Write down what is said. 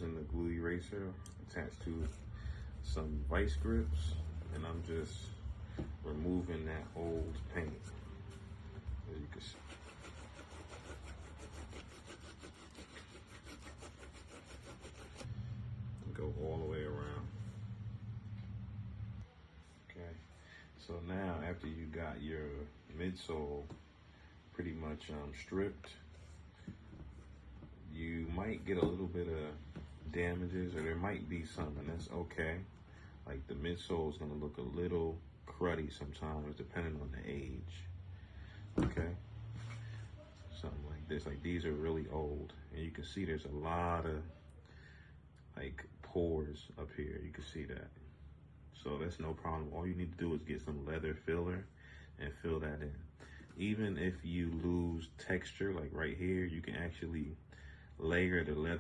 using the glue eraser attached to some vice grips, and I'm just removing that old paint, as you can see. Go all the way around. Okay, so now after you got your midsole pretty much stripped, you might get a little bit of damages, or there might be some, and that's okay. Like the midsole is gonna look a little cruddy sometimes depending on the age. Okay, something like this, like these are really old, and you can see there's a lot of like pores up here. You can see that. So that's no problem. All you need to do is get some leather filler and fill that in. Even if you lose texture, like right here, you can actually layer the leather